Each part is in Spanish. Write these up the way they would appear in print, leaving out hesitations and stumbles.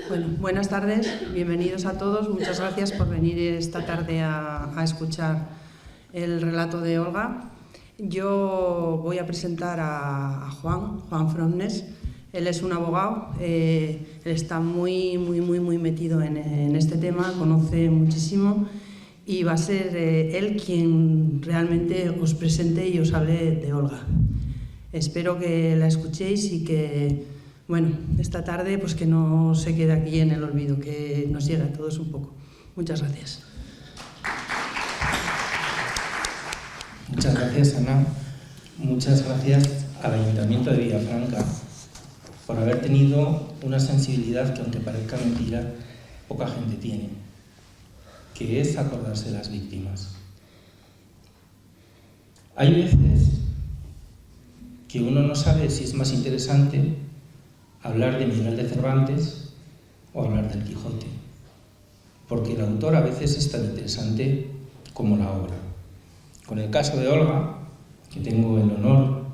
Bueno, buenas tardes, bienvenidos a todos. Muchas gracias por venir esta tarde a escuchar el relato de Olga. Yo voy a presentar a Juan Fromnes. Él es un abogado, él está muy metido en este tema, conoce muchísimo y va a ser él quien realmente os presente y os hable de Olga. Espero que la escuchéis y que, bueno, esta tarde pues que no se quede aquí en el olvido, que nos llegue a todos un poco. Muchas gracias. Muchas gracias, Ana. Muchas gracias al Ayuntamiento de Villafranca por haber tenido una sensibilidad que, aunque parezca mentira, poca gente tiene, que es acordarse de las víctimas. Hay veces que uno no sabe si es más interesante hablar de Miguel de Cervantes o hablar del Quijote, porque el autor a veces es tan interesante como la obra. Con el caso de Olga, que tengo el honor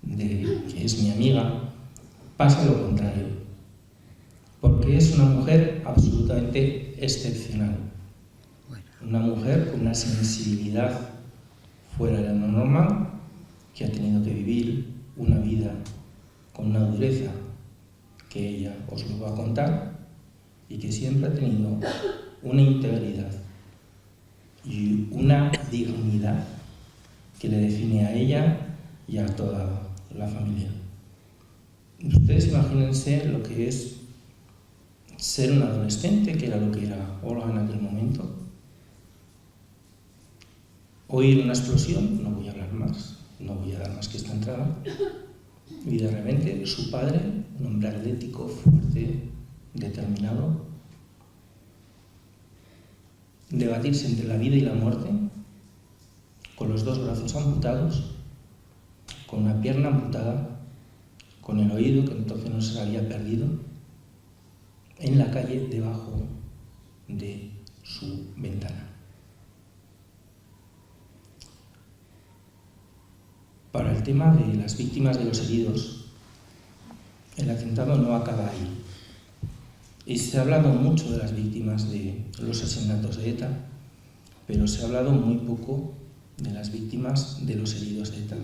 de que es mi amiga, pasa lo contrario, porque es una mujer absolutamente excepcional, una mujer con una sensibilidad fuera de lo normal, que ha tenido que vivir una vida con una dureza que ella os lo va a contar y que siempre ha tenido una integridad y una dignidad que le define a ella y a toda la familia. Ustedes imagínense lo que es ser un adolescente, que era lo que era Olga en aquel momento, oír una explosión, no voy a hablar más, no voy a dar más que esta entrada, y de repente su padre, un hombre atlético, fuerte, determinado, debatirse entre la vida y la muerte, con los dos brazos amputados, con una pierna amputada, con el oído que entonces no se había perdido, en la calle debajo de su ventana. Para el tema de las víctimas de los heridos, el atentado no acaba ahí. Y se ha hablado mucho de las víctimas de los asesinatos de ETA, pero se ha hablado muy poco de las víctimas de los heridos de ETA.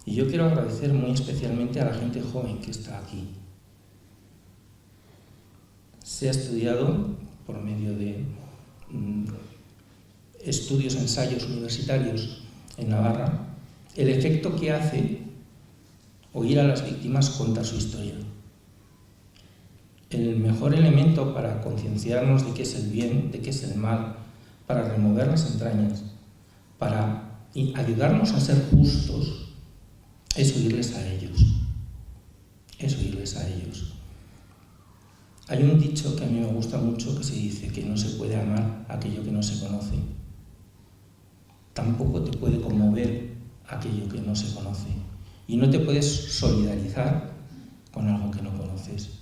Y yo quiero agradecer muy especialmente a la gente joven que está aquí. Se ha estudiado por medio de estudios, ensayos universitarios en Navarra, el efecto que hace oír a las víctimas contar su historia. El mejor elemento para concienciarnos de qué es el bien, de qué es el mal, para remover las entrañas, para ayudarnos a ser justos, es oírles a ellos. Es oírles a ellos. Hay un dicho que a mí me gusta mucho que se dice que no se puede amar aquello que no se conoce. Tampoco te puede conmover aquello que no se conoce. Y no te puedes solidarizar con algo que no conoces.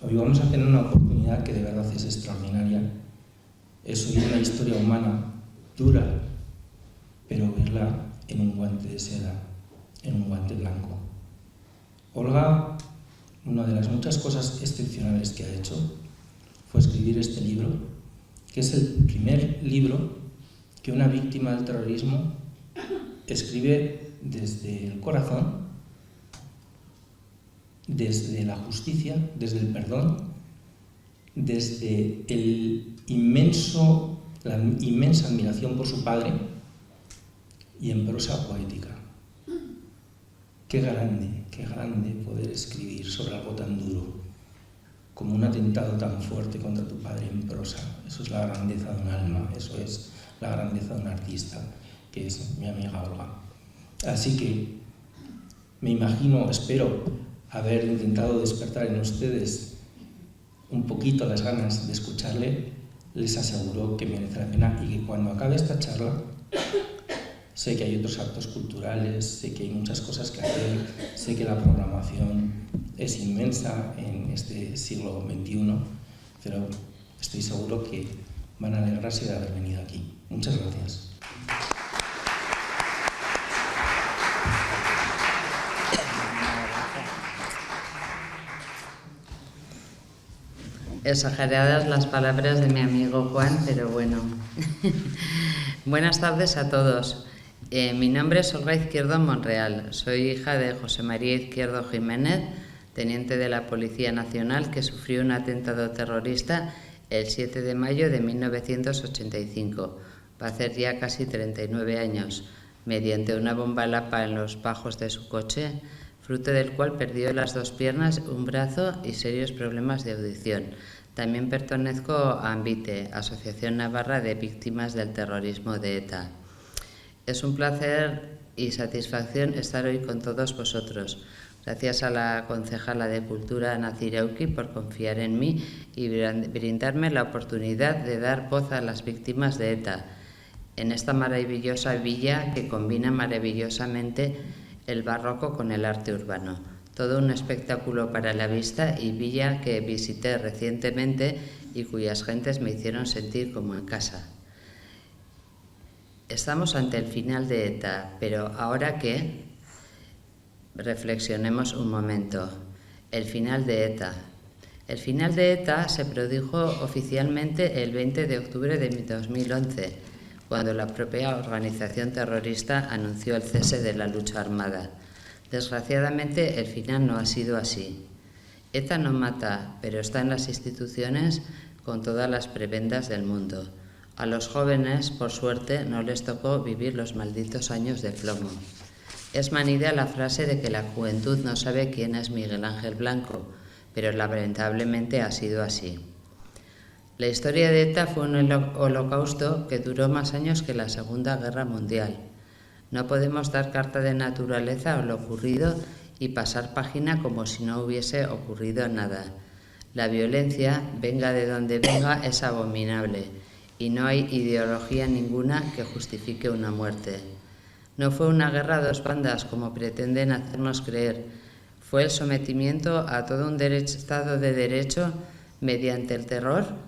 Hoy vamos a tener una oportunidad que de verdad es extraordinaria. Es oír una historia humana dura, pero verla en un guante de seda, en un guante blanco. Olga, una de las muchas cosas excepcionales que ha hecho fue escribir este libro, que es el primer libro que una víctima del terrorismo escribe desde el corazón, desde la justicia, desde el perdón, desde la inmensa admiración por su padre y en prosa poética. Qué grande poder escribir sobre algo tan duro, como un atentado tan fuerte contra tu padre en prosa. Eso es la grandeza de un alma, eso es la grandeza de un artista, que es mi amiga Olga. Así que me imagino, espero haber intentado despertar en ustedes un poquito las ganas de escucharle. Les aseguro que merece la pena y que cuando acabe esta charla, sé que hay otros actos culturales, sé que hay muchas cosas que hacer, sé que la programación es inmensa en este siglo XXI, pero estoy seguro que van a alegrarse de haber venido aquí. Muchas gracias. Exageradas las palabras de mi amigo Juan, pero bueno. Buenas tardes a todos. Mi nombre es Olga Izquierdo Monreal. Soy hija de José María Izquierdo Jiménez, teniente de la Policía Nacional, que sufrió un atentado terrorista el 7 de mayo de 1985. Va a hacer ya casi 39 años, mediante una bomba lapa en los bajos de su coche, fruto del cual perdió las 2 piernas, un brazo y serios problemas de audición. También pertenezco a ANVITE, Asociación Navarra de Víctimas del Terrorismo de ETA. Es un placer y satisfacción estar hoy con todos vosotros. Gracias a la concejala de Cultura, Ana Zirauki, por confiar en mí y brindarme la oportunidad de dar voz a las víctimas de ETA en esta maravillosa villa que combina maravillosamente el barroco con el arte urbano. Todo un espectáculo para la vista y villa que visité recientemente y cuyas gentes me hicieron sentir como en casa. Estamos ante el final de ETA, pero ¿ahora qué? Reflexionemos un momento. El final de ETA. El final de ETA se produjo oficialmente el 20 de octubre de 2011, cuando la propia organización terrorista anunció el cese de la lucha armada. Desgraciadamente, el final no ha sido así. ETA no mata, pero está en las instituciones con todas las prebendas del mundo. A los jóvenes, por suerte, no les tocó vivir los malditos años de plomo. Es manida la frase de que la juventud no sabe quién es Miguel Ángel Blanco, pero lamentablemente ha sido así. La historia de ETA fue un holocausto que duró más años que la Segunda Guerra Mundial. No podemos dar carta de naturaleza a lo ocurrido y pasar página como si no hubiese ocurrido nada. La violencia, venga de donde venga, es abominable y no hay ideología ninguna que justifique una muerte. No fue una guerra a 2 bandas como pretenden hacernos creer. Fue el sometimiento a todo un Estado de Derecho mediante el terror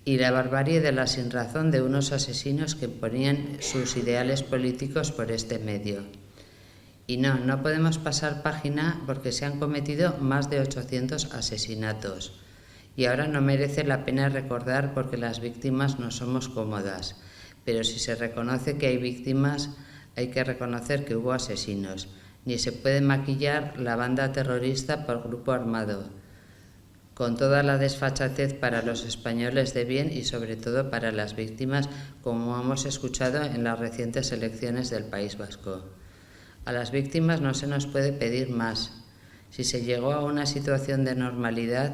y la barbarie de la sinrazón de unos asesinos que ponían sus ideales políticos por este medio. Y no podemos pasar página porque se han cometido más de 800 asesinatos. Y ahora no merece la pena recordar porque las víctimas no somos cómodas. Pero si se reconoce que hay víctimas, hay que reconocer que hubo asesinos. Ni se puede maquillar la banda terrorista por grupo armado, con toda la desfachatez para los españoles de bien y sobre todo para las víctimas, como hemos escuchado en las recientes elecciones del País Vasco. A las víctimas no se nos puede pedir más. Si se llegó a una situación de normalidad,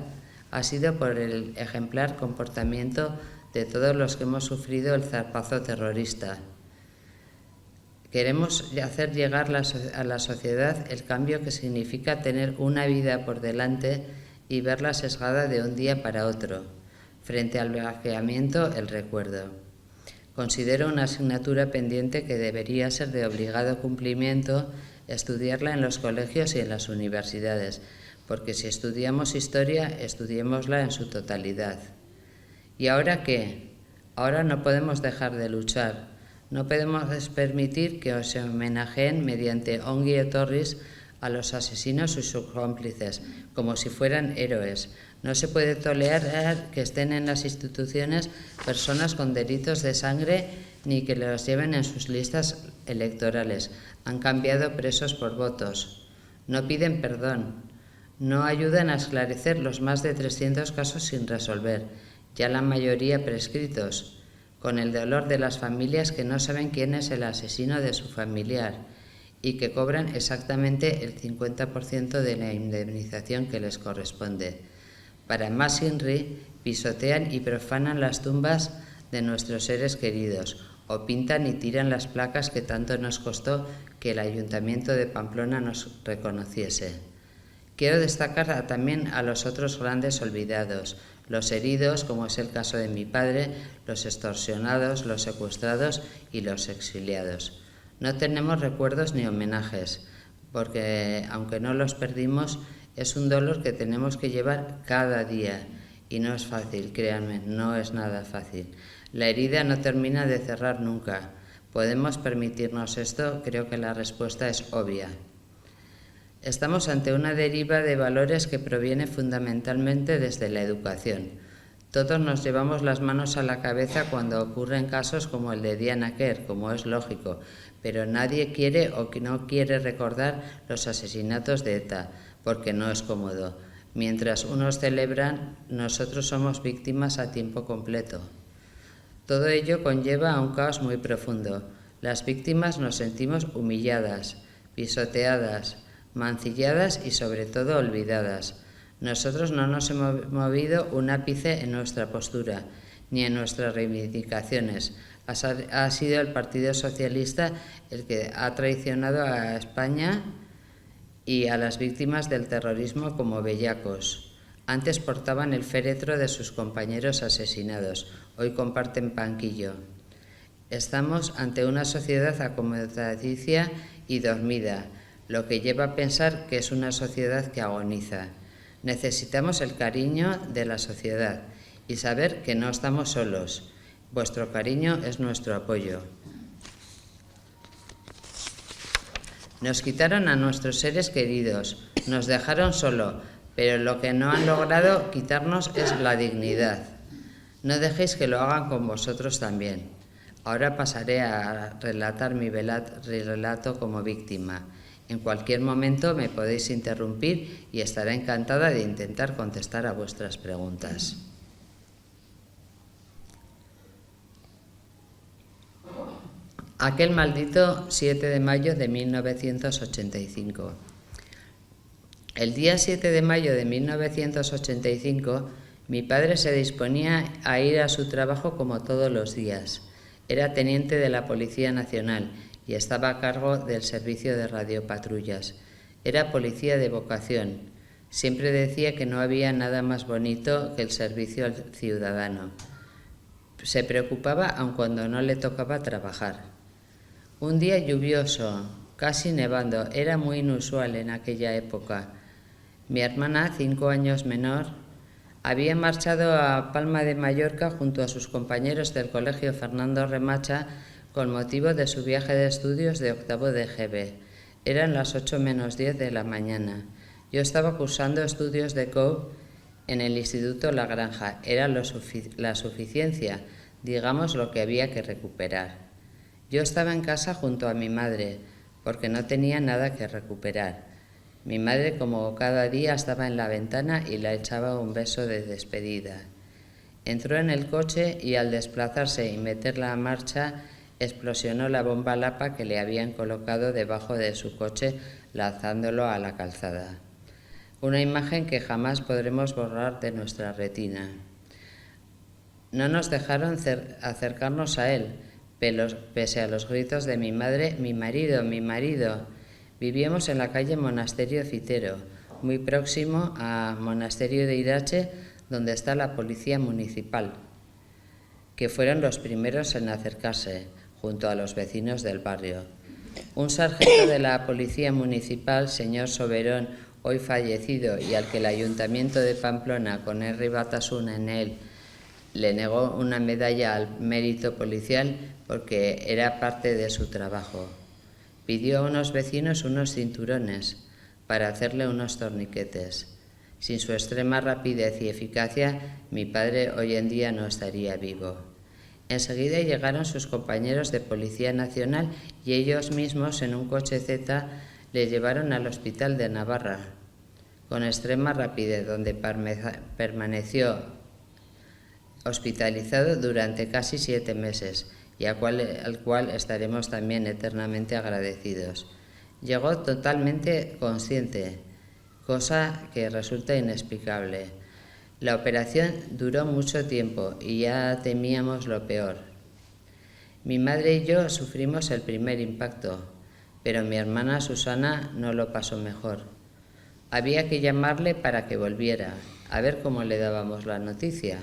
ha sido por el ejemplar comportamiento de todos los que hemos sufrido el zarpazo terrorista. Queremos hacer llegar a la sociedad el cambio que significa tener una vida por delante y verla sesgada de un día para otro. Frente al blanqueamiento, el recuerdo. Considero una asignatura pendiente que debería ser de obligado cumplimiento estudiarla en los colegios y en las universidades, porque si estudiamos historia, estudiémosla en su totalidad. ¿Y ahora qué? Ahora no podemos dejar de luchar. No podemos permitir que se homenajeen mediante ongi etorris a los asesinos y sus cómplices, como si fueran héroes. No se puede tolerar que estén en las instituciones personas con delitos de sangre ni que los lleven en sus listas electorales. Han cambiado presos por votos. No piden perdón. No ayudan a esclarecer los más de 300 casos sin resolver, ya la mayoría prescritos, con el dolor de las familias que no saben quién es el asesino de su familiar y que cobran exactamente el 50% de la indemnización que les corresponde. Para más INRI, pisotean y profanan las tumbas de nuestros seres queridos o pintan y tiran las placas que tanto nos costó que el Ayuntamiento de Pamplona nos reconociese. Quiero destacar también a los otros grandes olvidados, los heridos, como es el caso de mi padre, los extorsionados, los secuestrados y los exiliados. No tenemos recuerdos ni homenajes, porque aunque no los perdimos, es un dolor que tenemos que llevar cada día. Y no es fácil, créanme, no es nada fácil. La herida no termina de cerrar nunca. ¿Podemos permitirnos esto? Creo que la respuesta es obvia. Estamos ante una deriva de valores que proviene fundamentalmente desde la educación. Todos nos llevamos las manos a la cabeza cuando ocurren casos como el de Diana Quer, como es lógico, pero nadie quiere o que no quiere recordar los asesinatos de ETA, porque no es cómodo. Mientras unos celebran, nosotros somos víctimas a tiempo completo. Todo ello conlleva a un caos muy profundo. Las víctimas nos sentimos humilladas, pisoteadas, mancilladas y sobre todo olvidadas. Nosotros no nos hemos movido un ápice en nuestra postura, ni en nuestras reivindicaciones. Ha sido el Partido Socialista el que ha traicionado a España y a las víctimas del terrorismo como bellacos. Antes portaban el féretro de sus compañeros asesinados, hoy comparten banquillo. Estamos ante una sociedad acomodaticia y dormida, lo que lleva a pensar que es una sociedad que agoniza. Necesitamos el cariño de la sociedad y saber que no estamos solos. Vuestro cariño es nuestro apoyo. Nos quitaron a nuestros seres queridos, nos dejaron solo, pero lo que no han logrado quitarnos es la dignidad. No dejéis que lo hagan con vosotros también. Ahora pasaré a relatar mi relato como víctima. En cualquier momento me podéis interrumpir y estaré encantada de intentar contestar a vuestras preguntas. Aquel maldito 7 de mayo de 1985. El día 7 de mayo de 1985, mi padre se disponía a ir a su trabajo como todos los días. Era teniente de la Policía Nacional y estaba a cargo del servicio de radiopatrullas. Era policía de vocación. Siempre decía que no había nada más bonito que el servicio al ciudadano. Se preocupaba aun cuando no le tocaba trabajar. Un día lluvioso, casi nevando, era muy inusual en aquella época. Mi hermana, 5 años menor, había marchado a Palma de Mallorca junto a sus compañeros del Colegio Fernando Remacha con motivo de su viaje de estudios de octavo de GB. Eran las 8 menos 10 de la mañana. Yo estaba cursando estudios de COU en el Instituto La Granja. Era la suficiencia, digamos, lo que había que recuperar. Yo estaba en casa junto a mi madre, porque no tenía nada que recuperar. Mi madre, como cada día, estaba en la ventana y le echaba un beso de despedida. Entró en el coche y al desplazarse y meterla a marcha, explosionó la bomba lapa que le habían colocado debajo de su coche, lanzándolo a la calzada. Una imagen que jamás podremos borrar de nuestra retina. No nos dejaron acercarnos a él, pese a los gritos de mi madre: «Mi marido, mi marido». Vivíamos en la calle Monasterio Citero, muy próximo a Monasterio de Irache, donde está la policía municipal, que fueron los primeros en acercarse, junto a los vecinos del barrio. Un sargento de la policía municipal, señor Soberón, hoy fallecido, y al que el Ayuntamiento de Pamplona, con Herri Batasuna en él, le negó una medalla al mérito policial porque era parte de su trabajo. Pidió a unos vecinos unos cinturones para hacerle unos torniquetes. Sin su extrema rapidez y eficacia, mi padre hoy en día no estaría vivo. Enseguida llegaron sus compañeros de Policía Nacional y ellos mismos, en un coche Z, le llevaron al Hospital de Navarra, con extrema rapidez, donde permaneció hospitalizado durante casi 7 meses, y al cual estaremos también eternamente agradecidos. Llegó totalmente consciente, cosa que resulta inexplicable. La operación duró mucho tiempo y ya temíamos lo peor. Mi madre y yo sufrimos el primer impacto, pero mi hermana Susana no lo pasó mejor. Había que llamarle para que volviera, a ver cómo le dábamos la noticia.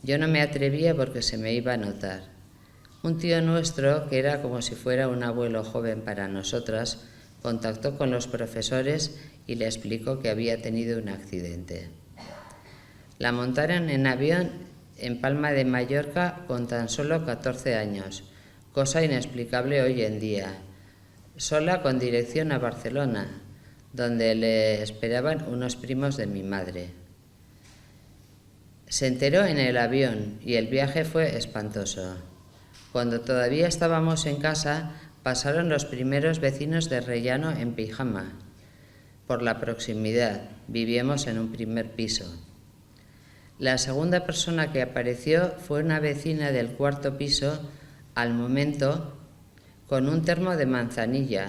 Yo no me atrevía porque se me iba a notar. Un tío nuestro, que era como si fuera un abuelo joven para nosotras, contactó con los profesores y le explicó que había tenido un accidente. La montaron en avión en Palma de Mallorca con tan solo 14 años, cosa inexplicable hoy en día, sola con dirección a Barcelona. donde le esperaban unos primos de mi madre. Se enteró en el avión y el viaje fue espantoso. Cuando todavía estábamos en casa, pasaron los primeros vecinos de Rellano en pijama. Por la proximidad, vivíamos en un primer piso. La segunda persona que apareció fue una vecina del cuarto piso, al momento, con un termo de manzanilla,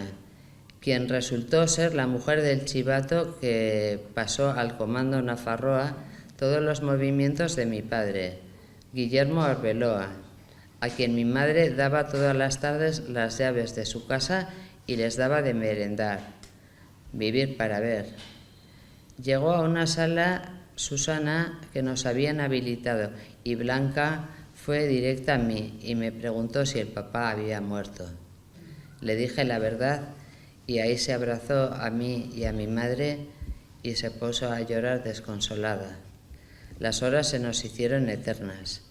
quien resultó ser la mujer del chivato que pasó al comando Nafarroa todos los movimientos de mi padre, Guillermo Arbeloa, a quien mi madre daba todas las tardes las llaves de su casa y les daba de merendar. Vivir para ver. Llegó a una sala Susana que nos habían habilitado y Blanca fue directa a mí y me preguntó si el papá había muerto. Le dije la verdad y ahí se abrazó a mí y a mi madre y se puso a llorar desconsolada. Las horas se nos hicieron eternas.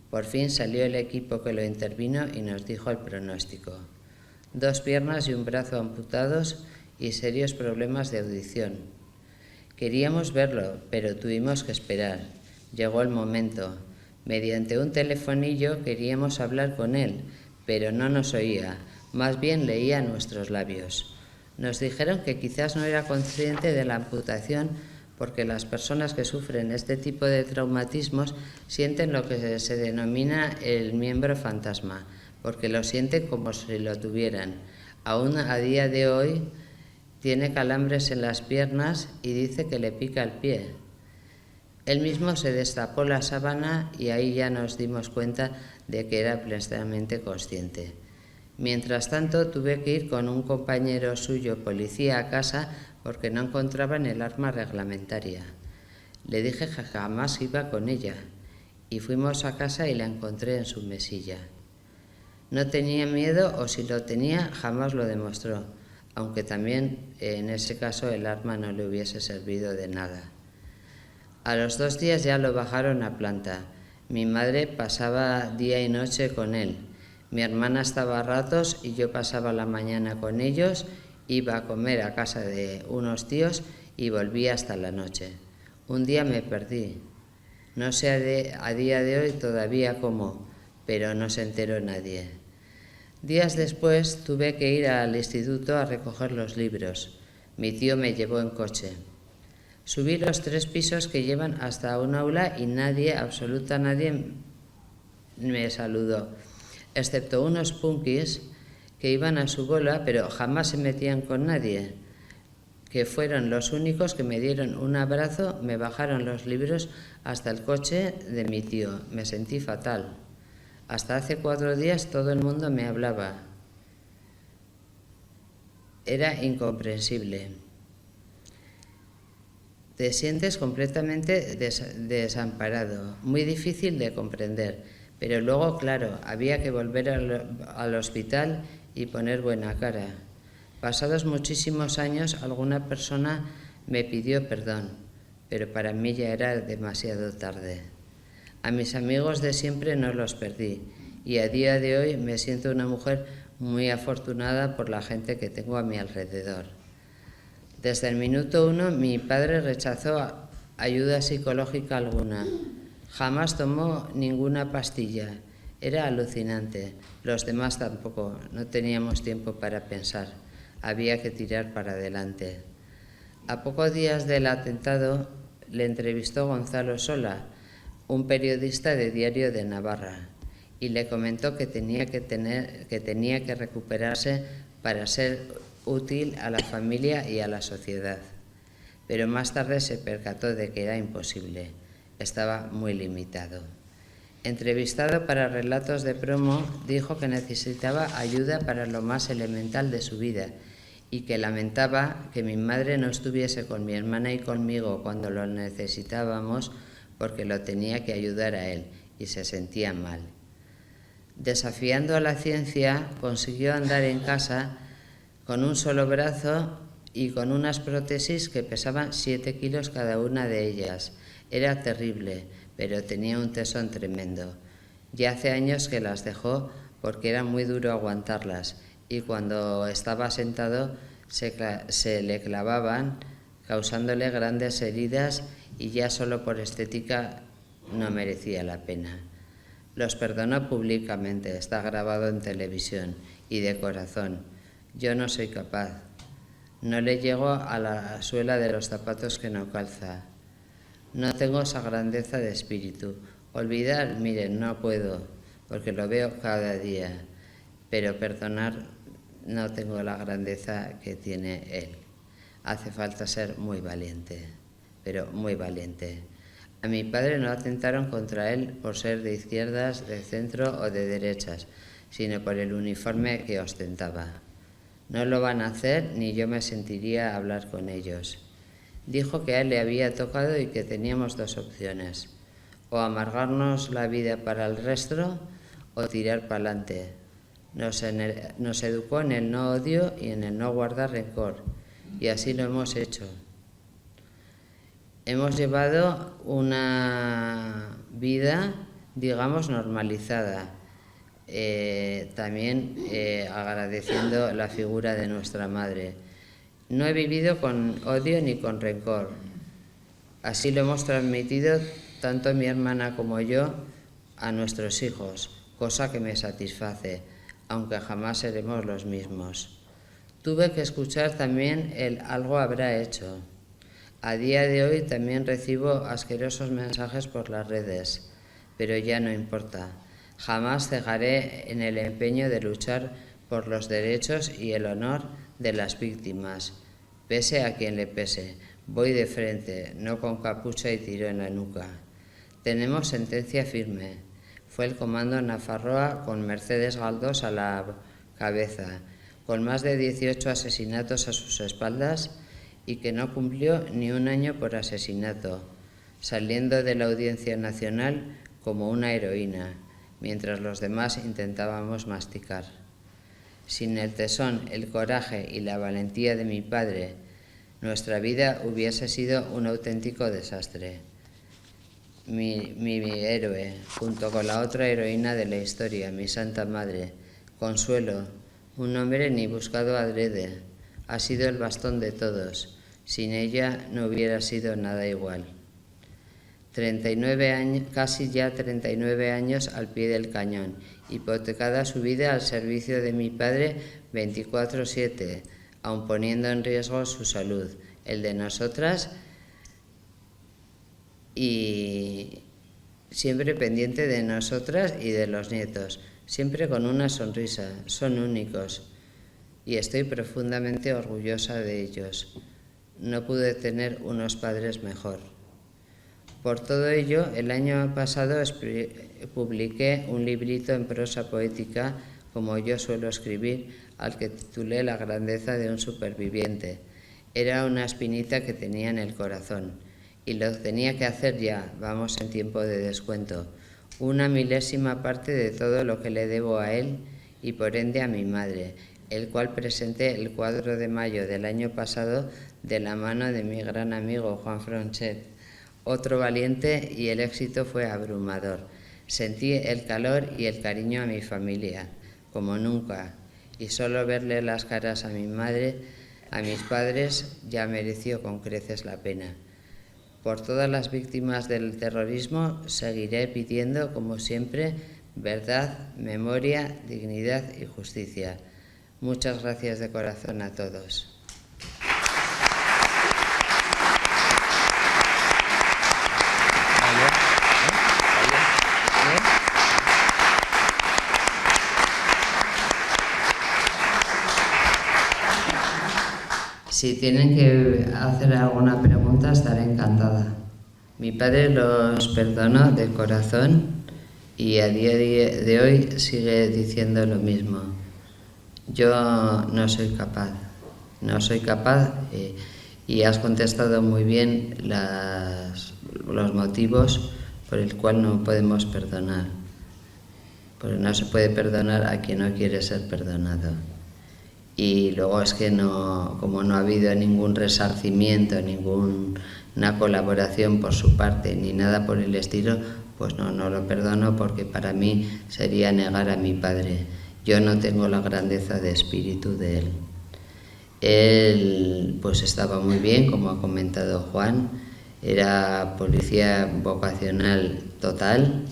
Por fin salió el equipo que lo intervino y nos dijo el pronóstico. 2 piernas y un brazo amputados y serios problemas de audición. Queríamos verlo, pero tuvimos que esperar. Llegó el momento. Mediante un telefonillo queríamos hablar con él, pero no nos oía, más bien leía nuestros labios. Nos dijeron que quizás no era consciente de la amputación porque las personas que sufren este tipo de traumatismos sienten lo que se denomina el miembro fantasma, porque lo sienten como si lo tuvieran. Aún a día de hoy tiene calambres en las piernas y dice que le pica el pie. Él mismo se destapó la sábana y ahí ya nos dimos cuenta de que era plenamente consciente. Mientras tanto, tuve que ir con un compañero suyo, policía, a casa porque no encontraban el arma reglamentaria. Le dije que jamás iba con ella y fuimos a casa y la encontré en su mesilla. No tenía miedo o si lo tenía jamás lo demostró, aunque también en ese caso el arma no le hubiese servido de nada. A los 2 días ya lo bajaron a planta. Mi madre pasaba día y noche con él. Mi hermana estaba a ratos y yo pasaba la mañana con ellos, iba a comer a casa de unos tíos y volvía hasta la noche. Un día me perdí. No sé a día de hoy todavía cómo, pero no se enteró nadie. Días después tuve que ir al instituto a recoger los libros. Mi tío me llevó en coche. Subí los 3 pisos que llevan hasta un aula y nadie, absoluta nadie, me saludó, excepto unos punkis que iban a su bola, pero jamás se metían con nadie, que fueron los únicos que me dieron un abrazo, me bajaron los libros hasta el coche de mi tío. Me sentí fatal. Hasta hace 4 días todo el mundo me hablaba. Era incomprensible. Te sientes completamente desamparado, muy difícil de comprender, pero luego, claro, había que volver al hospital y poner buena cara. Pasados muchísimos años, alguna persona me pidió perdón, pero para mí ya era demasiado tarde. A mis amigos de siempre no los perdí y a día de hoy me siento una mujer muy afortunada por la gente que tengo a mi alrededor. Desde el minuto 1 mi padre rechazó ayuda psicológica alguna. Jamás tomó ninguna pastilla. Era alucinante. Los demás tampoco. No teníamos tiempo para pensar. Había que tirar para adelante. A pocos días del atentado le entrevistó Gonzalo Sola, un periodista de Diario de Navarra, y le comentó que tenía que recuperarse para ser útil a la familia y a la sociedad. Pero más tarde se percató de que era imposible. Estaba muy limitado. Entrevistado para Relatos de Promo, dijo que necesitaba ayuda para lo más elemental de su vida y que lamentaba que mi madre no estuviese con mi hermana y conmigo cuando lo necesitábamos porque lo tenía que ayudar a él y se sentía mal. Desafiando a la ciencia, consiguió andar en casa con un solo brazo y con unas prótesis que pesaban 7 kilos cada una de ellas. Era terrible, pero tenía un tesón tremendo. Ya hace años que las dejó porque era muy duro aguantarlas y cuando estaba sentado se le clavaban, causándole grandes heridas, y ya solo por estética no merecía la pena. Los perdonó públicamente, está grabado en televisión, y de corazón. Yo no soy capaz. No le llego a la suela de los zapatos que no calza. No tengo esa grandeza de espíritu. Olvidar, miren, no puedo, porque lo veo cada día. Pero perdonar, no tengo la grandeza que tiene él. Hace falta ser muy valiente, pero muy valiente. A mi padre no atentaron contra él por ser de izquierdas, de centro o de derechas, sino por el uniforme que ostentaba. No lo van a hacer ni yo me sentiría a hablar con ellos. Dijo que a él le había tocado y que teníamos dos opciones: o amargarnos la vida para el resto o tirar para adelante. Nos educó en el no odio y en el no guardar rencor, y así lo hemos hecho. Hemos llevado una vida, digamos, normalizada, también agradeciendo la figura de nuestra madre. No he vivido con odio ni con rencor. Así lo hemos transmitido tanto mi hermana como yo a nuestros hijos, cosa que me satisface, aunque jamás seremos los mismos. Tuve que escuchar también el algo habrá hecho. A día de hoy también recibo asquerosos mensajes por las redes, pero ya no importa. Jamás cegaré en el empeño de luchar por los derechos y el honor de las víctimas. Pese a quien le pese, voy de frente, no con capucha y tiro en la nuca. Tenemos sentencia firme. Fue el comando Nafarroa con Mercedes Galdós a la cabeza, con más de 18 asesinatos a sus espaldas, y que no cumplió ni un año por asesinato, saliendo de la Audiencia Nacional como una heroína, mientras los demás intentábamos masticar. Sin el tesón, el coraje y la valentía de mi padre, nuestra vida hubiese sido un auténtico desastre. Mi héroe, junto con la otra heroína de la historia, mi Santa Madre, Consuelo, un hombre ni buscado adrede, ha sido el bastón de todos. Sin ella no hubiera sido nada igual. 39 años, casi ya 39 años al pie del cañón, hipotecada su vida al servicio de mi padre 24/7, aun poniendo en riesgo su salud, el de nosotras, y siempre pendiente de nosotras y de los nietos, siempre con una sonrisa. Son únicos y estoy profundamente orgullosa de ellos. No pude tener unos padres mejor. Por todo ello, el año pasado publiqué un librito en prosa poética, como yo suelo escribir, al que titulé La grandeza de un superviviente. Era una espinita que tenía en el corazón, y lo tenía que hacer ya, vamos en tiempo de descuento, 1/1000 parte de todo lo que le debo a él y por ende a mi madre, el cual presenté el 4 de mayo del año pasado de la mano de mi gran amigo Juan Fronchet, otro valiente, y el éxito fue abrumador. Sentí el calor y el cariño a mi familia, como nunca, y solo verle las caras a mi madre, a mis padres, ya mereció con creces la pena. Por todas las víctimas del terrorismo seguiré pidiendo, como siempre, verdad, memoria, dignidad y justicia. Muchas gracias de corazón a todos. Si tienen que hacer alguna pregunta, estaré encantada. Mi padre los perdonó de corazón y a día de hoy sigue diciendo lo mismo. Yo no soy capaz y has contestado muy bien los motivos por el cual no podemos perdonar. Porque no se puede perdonar a quien no quiere ser perdonado. Y luego es que como no ha habido ningún resarcimiento, ninguna colaboración por su parte, ni nada por el estilo, pues no lo perdono, porque para mí sería negar a mi padre. Yo no tengo la grandeza de espíritu de él. Él pues estaba muy bien, como ha comentado Juan, era policía vocacional total,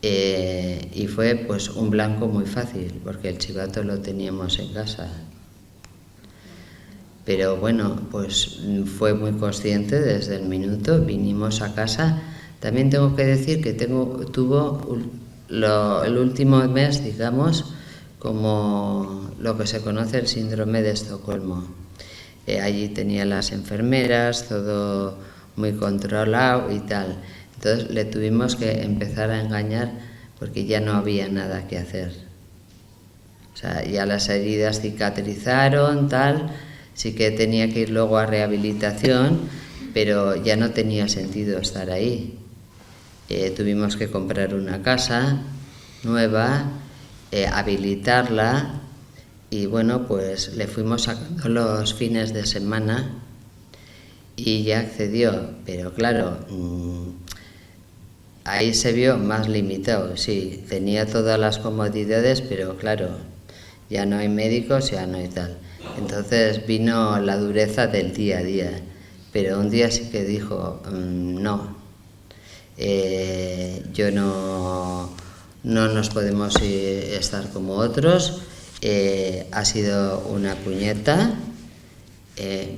y fue pues un blanco muy fácil, porque el chivato lo teníamos en casa. Pero bueno, pues fue muy consciente desde el minuto, vinimos a casa. También tengo que decir que tuvo el último mes, digamos, como lo que se conoce el síndrome de Estocolmo. Allí tenía las enfermeras, todo muy controlado y tal. Entonces le tuvimos que empezar a engañar porque ya no había nada que hacer. O sea, ya las heridas cicatrizaron, tal. Sí que tenía que ir luego a rehabilitación, pero ya no tenía sentido estar ahí. Tuvimos que comprar una casa nueva, habilitarla, y bueno, pues le fuimos sacando los fines de semana y ya accedió, pero claro, ahí se vio más limitado. Sí, tenía todas las comodidades, pero claro, ya no hay médicos, ya no hay tal. Entonces vino la dureza del día a día, pero un día sí que dijo, no, yo no nos podemos estar como otros, ha sido una puñeta,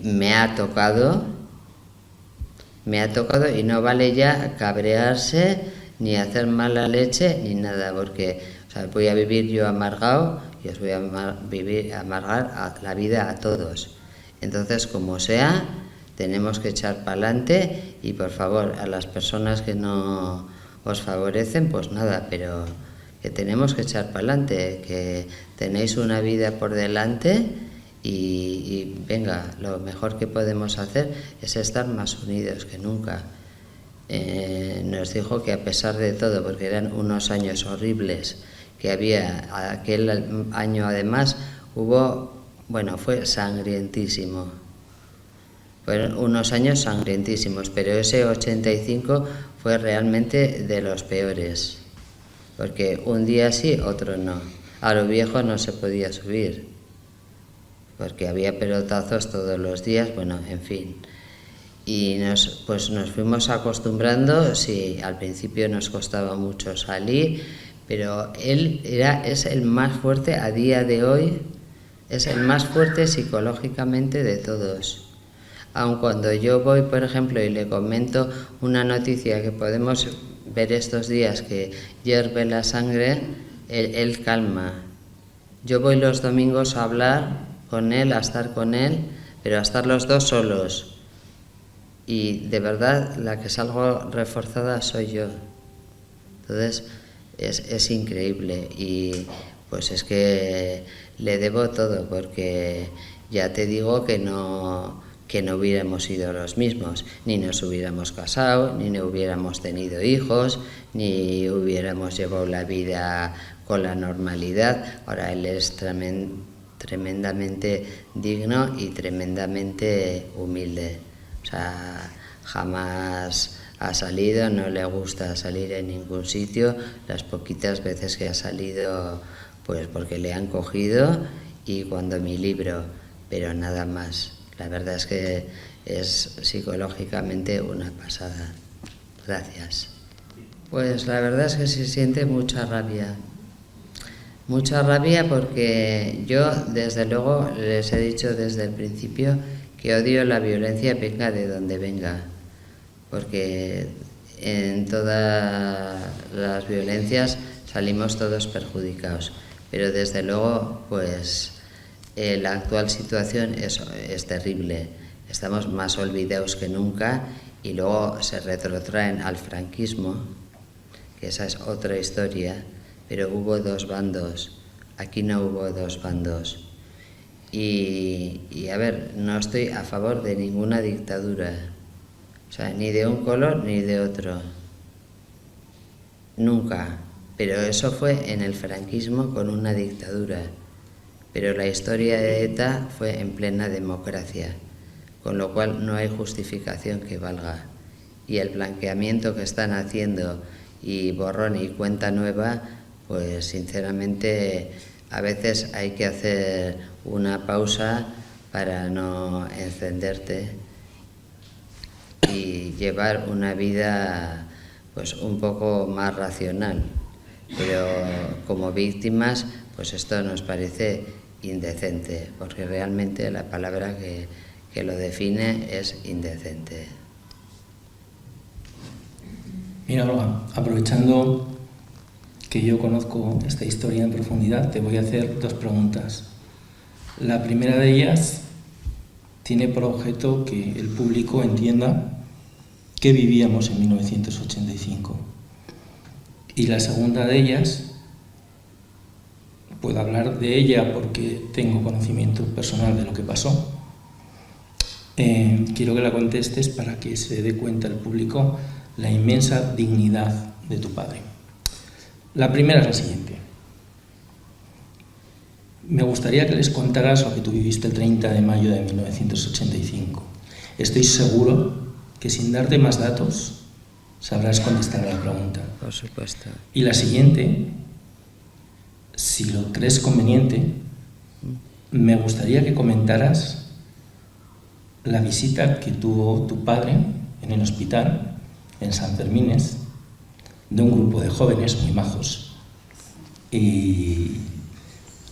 me ha tocado y no vale ya cabrearse ni hacer mala leche ni nada, porque o sea, voy a vivir yo amargado y os voy a amargar la vida a todos. Entonces, como sea, tenemos que echar para adelante, y por favor, a las personas que no os favorecen, pues nada, pero que tenemos que echar para adelante, que tenéis una vida por delante y venga, lo mejor que podemos hacer es estar más unidos que nunca. Nos dijo que a pesar de todo, porque eran unos años horribles, que había aquel año además fue sangrientísimo. Fueron unos años sangrientísimos, pero ese 85 fue realmente de los peores, porque un día sí, otro no. A lo viejo no se podía subir, porque había pelotazos todos los días, bueno, en fin. Y nos fuimos acostumbrando. Sí, al principio nos costaba mucho salir, pero él es el más fuerte a día de hoy, es el más fuerte psicológicamente de todos. Aun cuando yo voy, por ejemplo, y le comento una noticia que podemos ver estos días que hierve la sangre, él calma. Yo voy los domingos a hablar con él, a estar con él, pero a estar los dos solos. Y de verdad, la que salgo reforzada soy yo. Entonces, es increíble, y pues es que le debo todo, porque ya te digo que no hubiéramos sido los mismos, ni nos hubiéramos casado, ni no hubiéramos tenido hijos, ni hubiéramos llevado la vida con la normalidad. Ahora él es tremendamente digno y tremendamente humilde. O sea, jamás ha salido, no le gusta salir en ningún sitio. Las poquitas veces que ha salido, pues porque le han cogido y cuando mi libro, pero nada más. La verdad es que es psicológicamente una pasada. Gracias. Pues la verdad es que se siente mucha rabia. Mucha rabia, porque yo, desde luego, les he dicho desde el principio que odio la violencia, venga de donde venga, porque en todas las violencias salimos todos perjudicados, pero desde luego, pues la actual situación es terrible. Estamos más olvidados que nunca, y luego se retrotraen al franquismo, que esa es otra historia, pero hubo dos bandos, aquí no hubo dos bandos. Y a ver, no estoy a favor de ninguna dictadura, o sea, ni de un color ni de otro, nunca, pero eso fue en el franquismo con una dictadura, pero la historia de ETA fue en plena democracia, con lo cual no hay justificación que valga, y el blanqueamiento que están haciendo y borrón y cuenta nueva, pues sinceramente a veces hay que hacer una pausa para no encenderte y llevar una vida pues un poco más racional. Pero como víctimas, pues esto nos parece indecente, porque realmente la palabra que lo define es indecente. Mira, Olga, aprovechando que yo conozco esta historia en profundidad, te voy a hacer 2 preguntas. La primera de ellas tiene por objeto que el público entienda qué vivíamos en 1985. Y la segunda de ellas, puedo hablar de ella porque tengo conocimiento personal de lo que pasó. Quiero que la contestes para que se dé cuenta el público la inmensa dignidad de tu padre. La primera es la siguiente. Me gustaría que les contaras lo que tú viviste el 30 de mayo de 1985. Estoy seguro que sin darte más datos sabrás contestar a la pregunta. Por supuesto. Y la siguiente, si lo crees conveniente, me gustaría que comentaras la visita que tuvo tu padre en el hospital, en San Fermines, de un grupo de jóvenes muy majos. Y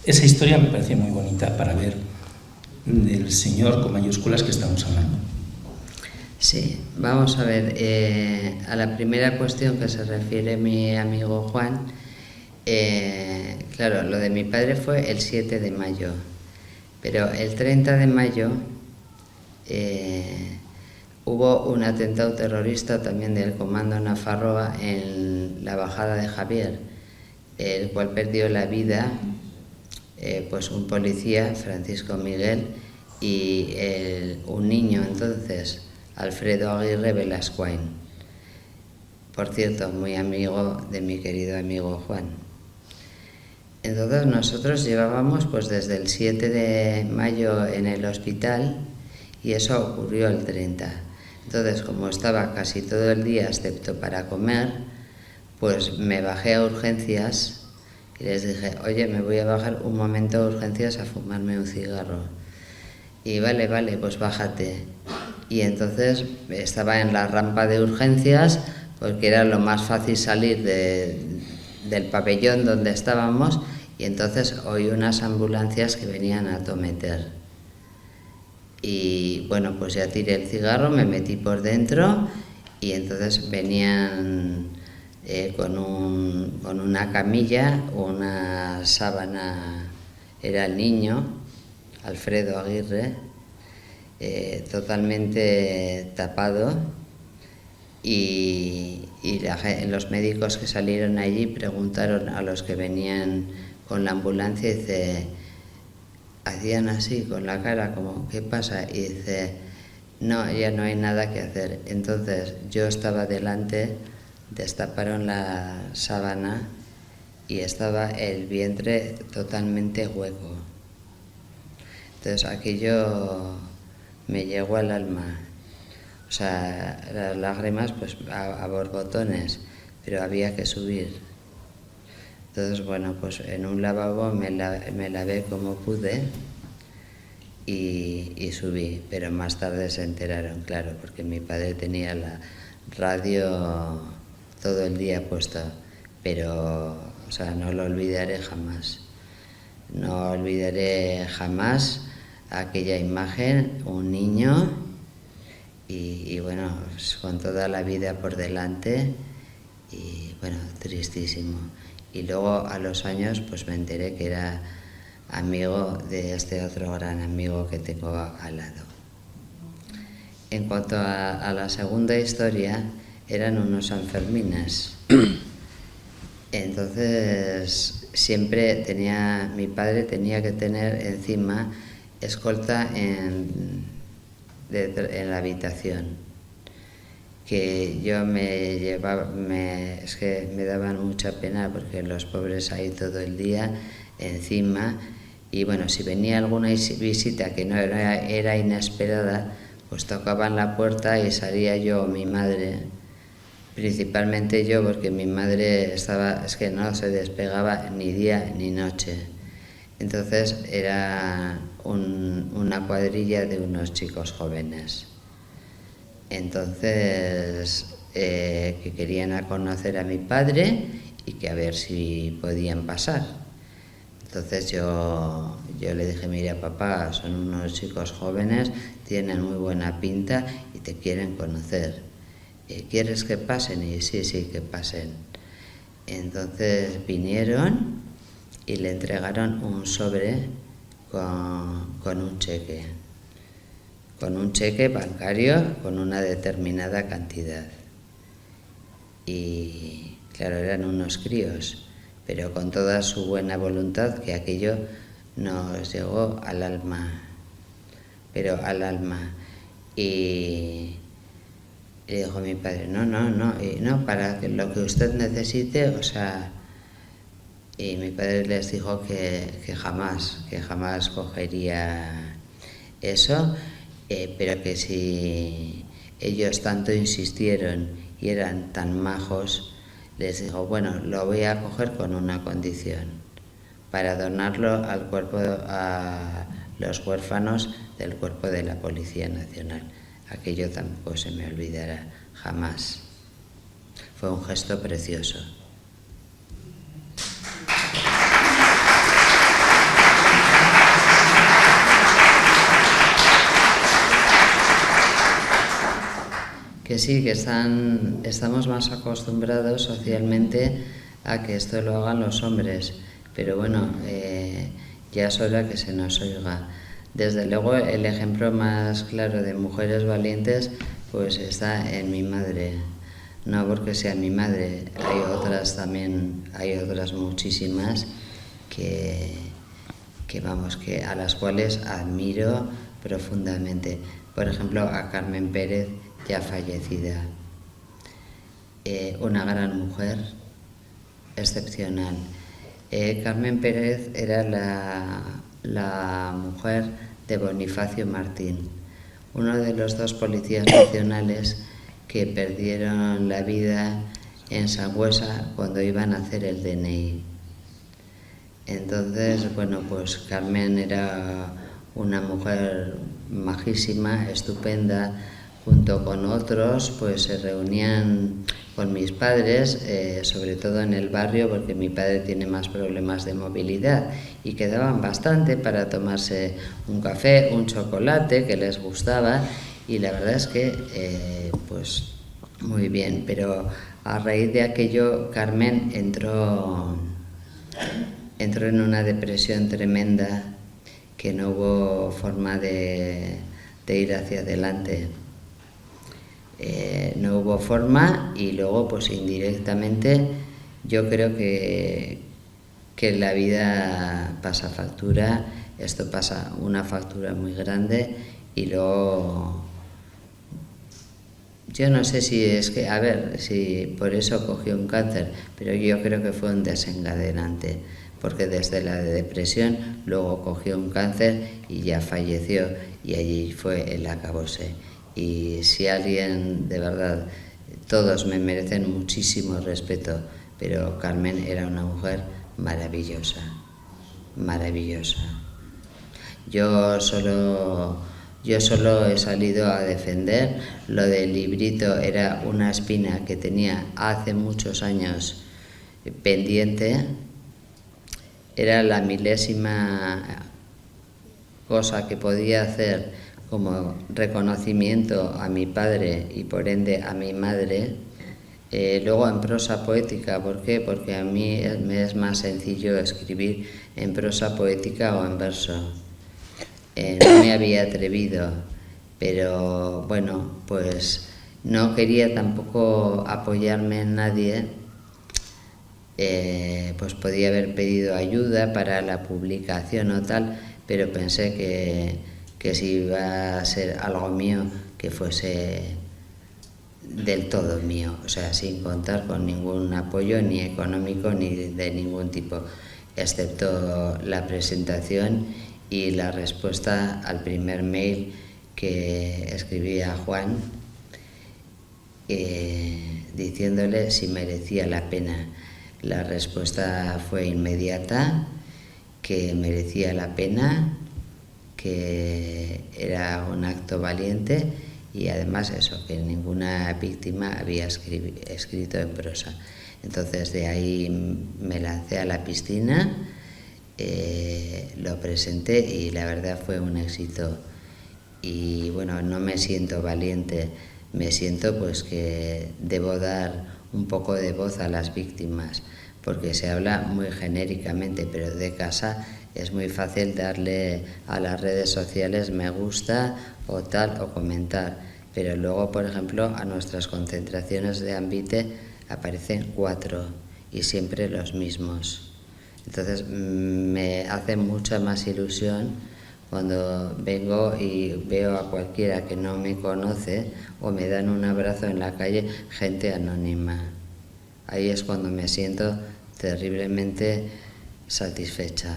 esa historia me parece muy bonita para ver del señor con mayúsculas que estamos hablando. Sí, vamos a ver, a la primera cuestión que se refiere mi amigo Juan, claro, lo de mi padre fue el 7 de mayo, pero el 30 de mayo hubo un atentado terrorista también del Comando Nafarroa en la bajada de Javier, el cual perdió la vida pues un policía, Francisco Miguel, y un niño entonces, Alfredo Aguirre Velascoain, por cierto, muy amigo de mi querido amigo Juan. Entonces nosotros llevábamos pues desde el 7 de mayo en el hospital y eso ocurrió el 30. Entonces, como estaba casi todo el día excepto para comer, pues me bajé a urgencias y les dije, oye, me voy a bajar un momento a urgencias a fumarme un cigarro. Y vale, pues bájate. Y entonces estaba en la rampa de urgencias porque era lo más fácil salir del pabellón donde estábamos y entonces oí unas ambulancias que venían a tometer. Y bueno, pues ya tiré el cigarro, me metí por dentro y entonces venían con una camilla, una sábana, era el niño, Alfredo Aguirre, totalmente tapado y los médicos que salieron allí preguntaron a los que venían con la ambulancia y dice, hacían así con la cara como ¿qué pasa? Y dice, no, ya no hay nada que hacer. Entonces yo estaba delante, destaparon la sábana y estaba el vientre totalmente hueco. Entonces aquello me llegó al alma, o sea, las lágrimas pues a borbotones, pero había que subir. Entonces, bueno, pues en un lavabo me lavé como pude y subí, pero más tarde se enteraron, claro, porque mi padre tenía la radio todo el día puesta, pero, o sea, no lo olvidaré jamás. No olvidaré jamás aquella imagen, un niño y bueno, pues con toda la vida por delante y bueno, tristísimo. Y luego a los años pues me enteré que era amigo de este otro gran amigo que tengo al lado. En cuanto a la segunda historia, eran unos Sanfermines. Entonces siempre mi padre tenía que tener encima escolta en la habitación, que yo me llevaba, es que me daban mucha pena porque los pobres ahí todo el día encima, y bueno, si venía alguna visita que no era inesperada, pues tocaban la puerta y salía yo o mi madre, principalmente yo, porque mi madre es que no se despegaba ni día ni noche. Entonces era una cuadrilla de unos chicos jóvenes. Entonces que querían a conocer a mi padre y que a ver si podían pasar. Entonces yo le dije, mira papá, son unos chicos jóvenes, tienen muy buena pinta y te quieren conocer. ¿Quieres que pasen? Y sí, que pasen. Entonces vinieron y le entregaron un sobre con un cheque bancario con una determinada cantidad. Y claro, eran unos críos, pero con toda su buena voluntad, que aquello nos llegó al alma, pero al alma. Y le dijo mi padre, no, para que lo que usted necesite, o sea... Y mi padre les dijo que jamás cogería eso, pero que si ellos tanto insistieron y eran tan majos, les dijo, bueno, lo voy a coger con una condición, para donarlo al cuerpo, a los huérfanos del cuerpo de la Policía Nacional. Aquello tampoco se me olvidará jamás. Fue un gesto precioso. Que sí, que estamos más acostumbrados socialmente a que esto lo hagan los hombres, pero bueno, ya es hora que se nos oiga. Desde luego el ejemplo más claro de mujeres valientes pues está en mi madre, no porque sea mi madre, hay otras también, hay otras muchísimas que a las cuales admiro profundamente. Por ejemplo, a Carmen Pérez, ya fallecida, una gran mujer, excepcional. Carmen Pérez era la mujer de Bonifacio Martín, uno de los dos policías nacionales que perdieron la vida en Sangüesa cuando iban a hacer el DNI. Entonces, bueno, pues Carmen era una mujer majísima, estupenda. Junto con otros, pues se reunían con mis padres, sobre todo en el barrio, porque mi padre tiene más problemas de movilidad, y quedaban bastante para tomarse un café, un chocolate que les gustaba, y la verdad es que, pues muy bien, pero a raíz de aquello Carmen entró en una depresión tremenda que no hubo forma de ir hacia adelante. No hubo forma y luego pues indirectamente yo creo que la vida pasa factura, esto pasa una factura muy grande y luego yo no sé si es que, a ver, si por eso cogió un cáncer, pero yo creo que fue un desencadenante, porque desde la depresión luego cogió un cáncer y ya falleció y allí fue el acabose. Y si alguien, de verdad, todos me merecen muchísimo respeto, pero Carmen era una mujer maravillosa, maravillosa. Yo solo he salido a defender, lo del librito era una espina que tenía hace muchos años pendiente, era la milésima cosa que podía hacer como reconocimiento a mi padre y por ende a mi madre. Luego en prosa poética, ¿por qué? Porque a mí me es más sencillo escribir en prosa poética o en verso. No me había atrevido, pero bueno, pues no quería tampoco apoyarme en nadie, pues podía haber pedido ayuda para la publicación o tal, pero pensé que si iba a ser algo mío, que fuese del todo mío, o sea, sin contar con ningún apoyo ni económico ni de ningún tipo, excepto la presentación y la respuesta al primer mail que escribí a Juan diciéndole si merecía la pena. La respuesta fue inmediata, que merecía la pena, que era un acto valiente y además eso, que ninguna víctima había escrito en prosa. Entonces de ahí me lancé a la piscina, lo presenté y la verdad fue un éxito. Y bueno, no me siento valiente, me siento pues que debo dar un poco de voz a las víctimas, porque se habla muy genéricamente, pero de casa es muy fácil darle a las redes sociales me gusta o tal o comentar, pero luego, por ejemplo, a nuestras concentraciones de Ambite aparecen 4 y siempre los mismos. Entonces me hace mucha más ilusión cuando vengo y veo a cualquiera que no me conoce o me dan un abrazo en la calle, gente anónima. Ahí es cuando me siento terriblemente satisfecha.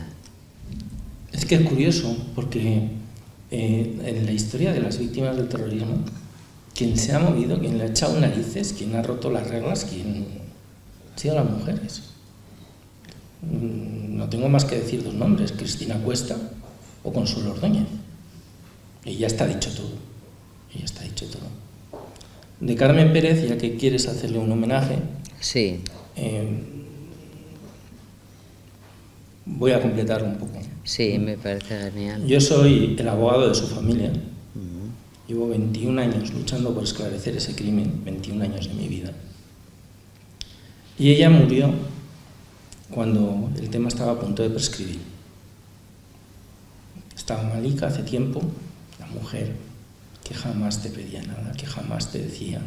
Es que es curioso, porque en la historia de las víctimas del terrorismo, quien se ha movido, quien le ha echado narices, quien ha roto las reglas, quien han sido las mujeres. No tengo más que decir 2 nombres, Cristina Cuesta o Consuelo Ordóñez. Y ya está dicho todo. Y ya está dicho todo. De Carmen Pérez, ya que quieres hacerle un homenaje, sí. Voy a completar un poco. Sí, me parece genial. Yo soy el abogado de su familia. Llevo 21 años luchando por esclarecer ese crimen, 21 años de mi vida. Y ella murió cuando el tema estaba a punto de prescribir. Estaba malita hace tiempo, la mujer que jamás te pedía nada, que jamás te decía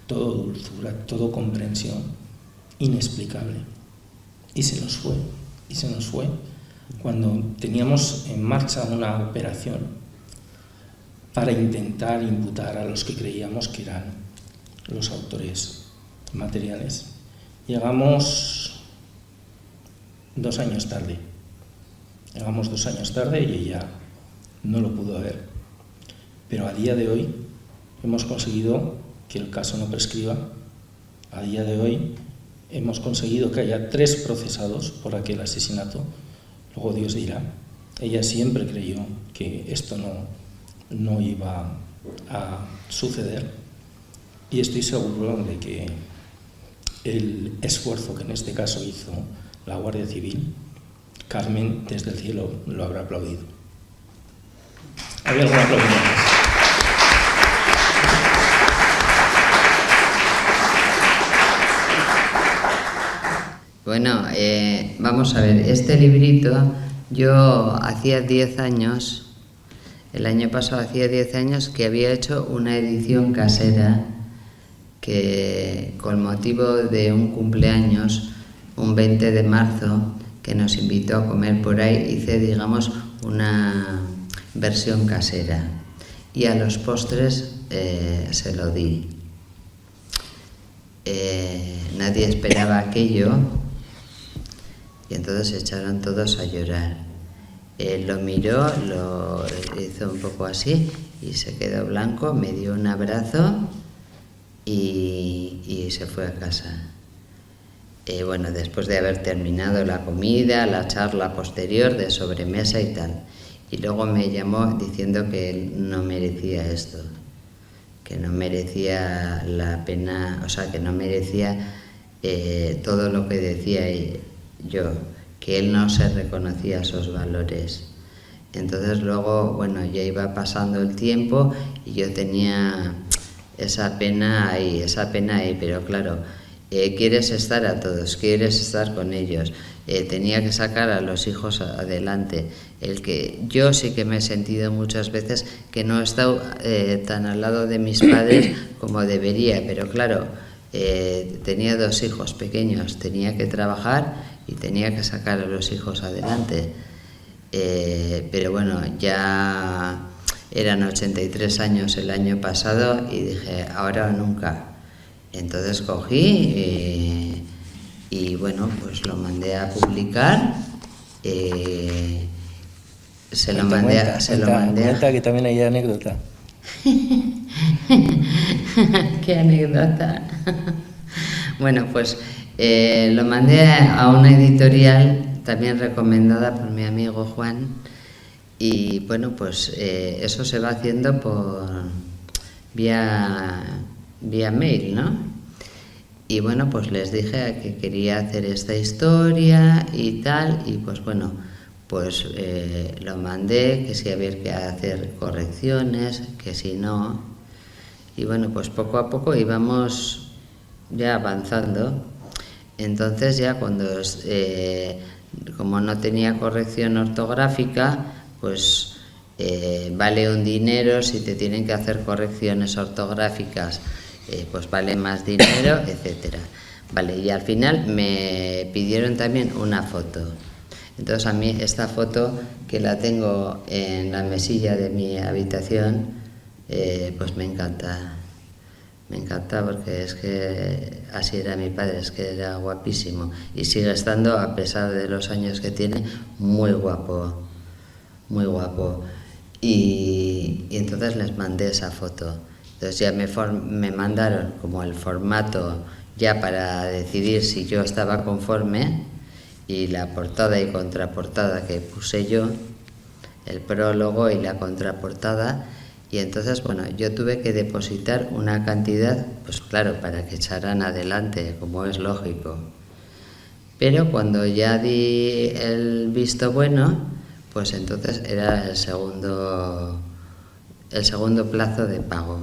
todo dulzura, todo comprensión, inexplicable. Y se nos fue cuando teníamos en marcha una operación para intentar imputar a los que creíamos que eran los autores materiales. Llegamos 2 años tarde. Llegamos 2 años tarde y ella no lo pudo ver. Pero a día de hoy hemos conseguido que el caso no prescriba. A día de hoy hemos conseguido que haya 3 procesados por aquel asesinato. Luego Dios dirá. Ella siempre creyó que esto no iba a suceder. Y estoy seguro de que el esfuerzo que en este caso hizo la Guardia Civil, Carmen desde el cielo lo habrá aplaudido. ¿Hay algún aplaudimiento? Bueno, vamos a ver, este librito yo hacía 10 años, el año pasado hacía 10 años que había hecho una edición casera que con motivo de un cumpleaños, un 20 de marzo, que nos invitó a comer por ahí, hice, digamos, una versión casera y a los postres se lo di. Nadie esperaba aquello y entonces se echaron todos a llorar. Él lo miró, lo hizo un poco así y se quedó blanco, me dio un abrazo y se fue a casa. Bueno, después de haber terminado la comida, la charla posterior de sobremesa y tal. Y luego me llamó diciendo que él no merecía esto, que no merecía la pena, o sea, que no merecía todo lo que decía yo, que él no se reconocía esos valores. Entonces luego, bueno, ya iba pasando el tiempo y yo tenía esa pena ahí, pero claro, quieres estar a todos, quieres estar con ellos, tenía que sacar a los hijos adelante. El que yo sí que me he sentido muchas veces que no he estado tan al lado de mis padres como debería, pero claro, tenía 2 hijos pequeños, tenía que trabajar y tenía que sacar a los hijos adelante. Pero bueno, ya eran 83 años el año pasado y dije, ahora o nunca. Entonces cogí y bueno, pues lo mandé a publicar. Se lo mandé a... que también hay anécdota. ¿Qué anécdota? Bueno, pues lo mandé a una editorial también recomendada por mi amigo Juan. Y bueno, pues eso se va haciendo por vía mail, ¿no? Y bueno, pues les dije que quería hacer esta historia y tal, y pues bueno, pues lo mandé, que si había que hacer correcciones, que si no. Y bueno, pues poco a poco íbamos ya avanzando. Entonces ya cuando, como no tenía corrección ortográfica, pues vale un dinero, si te tienen que hacer correcciones ortográficas, pues vale más dinero, etcétera. Vale, y al final me pidieron también una foto. Entonces a mí esta foto, que la tengo en la mesilla de mi habitación, pues me encanta. Me encanta porque es que así era mi padre, es que era guapísimo. Y sigue estando, a pesar de los años que tiene, muy guapo. Muy guapo. Y entonces les mandé esa foto. Entonces ya me mandaron como el formato ya para decidir si yo estaba conforme, y la portada y contraportada que puse yo, el prólogo y la contraportada. Y entonces, bueno, yo tuve que depositar una cantidad, pues claro, para que echaran adelante, como es lógico. Pero cuando ya di el visto bueno, pues entonces era el segundo plazo de pago.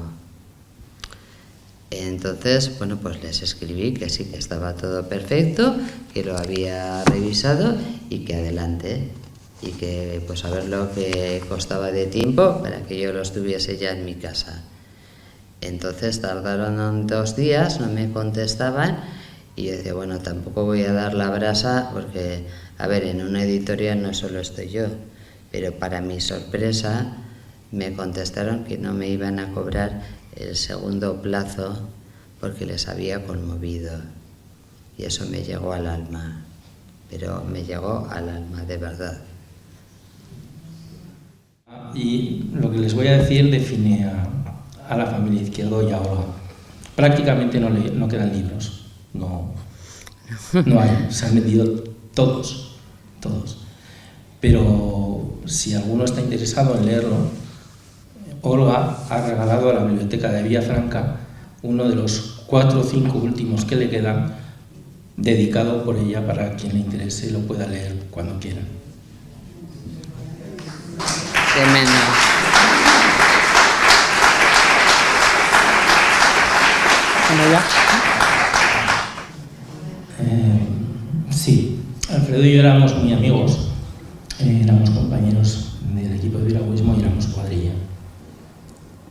Entonces, bueno, pues les escribí que sí, que estaba todo perfecto, que lo había revisado y que adelante. Y que pues a ver lo que costaba de tiempo para que yo lo estuviese ya en mi casa. Entonces tardaron 2 días, no me contestaban, y yo decía, bueno, tampoco voy a dar la brasa porque, a ver, en una editorial no solo estoy yo, pero para mi sorpresa me contestaron que no me iban a cobrar el segundo plazo porque les había conmovido, y eso me llegó al alma, pero me llegó al alma de verdad. Y lo que les voy a decir define a la familia Izquierdo y a Olga. Prácticamente no quedan libros, no hay, se han vendido todos. Pero si alguno está interesado en leerlo, Olga ha regalado a la biblioteca de Villafranca uno de los 4 o 5 últimos que le quedan, dedicado por ella para quien le interese y lo pueda leer cuando quiera. Qué menos. Sí, Alfredo y yo éramos muy amigos, éramos compañeros del equipo de piragüismo y éramos cuadrilla.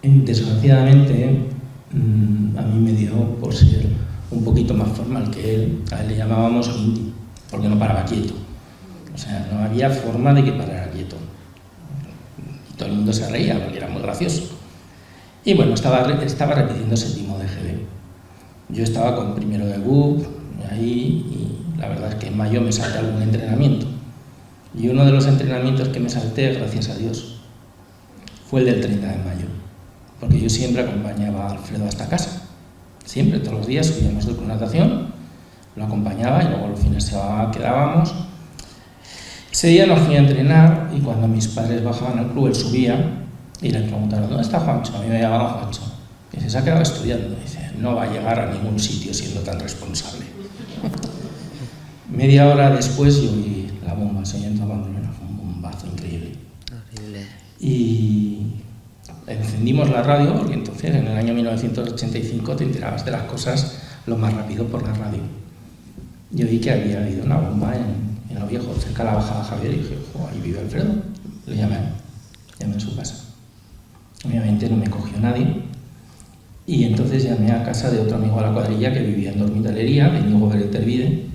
Desgraciadamente, a mí me dio por ser un poquito más formal que él. A él le llamábamos Inti, porque no paraba quieto. O sea, no había forma de que parara quieto. Todo el mundo se reía porque era muy gracioso. Y bueno, estaba repitiendo séptimo de GB. Yo estaba con primero de BUP ahí, y la verdad es que en mayo me salté algún entrenamiento. Y uno de los entrenamientos que me salté, gracias a Dios, fue el del 30 de mayo. Porque yo siempre acompañaba a Alfredo hasta casa. Siempre, todos los días subíamos de natación, lo acompañaba y luego los fines de semana quedábamos. Ese día nos fui a entrenar, y cuando mis padres bajaban al club, él subía y le preguntaron, ¿dónde está Juancho? A mí me llamaba Juancho. Y dice, se ha quedado estudiando. Y dice, no va a llegar a ningún sitio siendo tan responsable. Media hora después yo vi la bomba, se oyendo abandonada, fue un bombazo increíble. Horrible. Y encendimos la radio, porque entonces en el año 1985 te enterabas de las cosas lo más rápido por la radio. Yo vi que había habido una bomba en Lo Viejo, cerca de la bajada Javier, y dije, ahí vive Alfredo. Le llamé a su casa. Obviamente no me cogió nadie, y entonces llamé a casa de otro amigo de la cuadrilla que vivía en Dormitalería, de Íñigo Beretervide,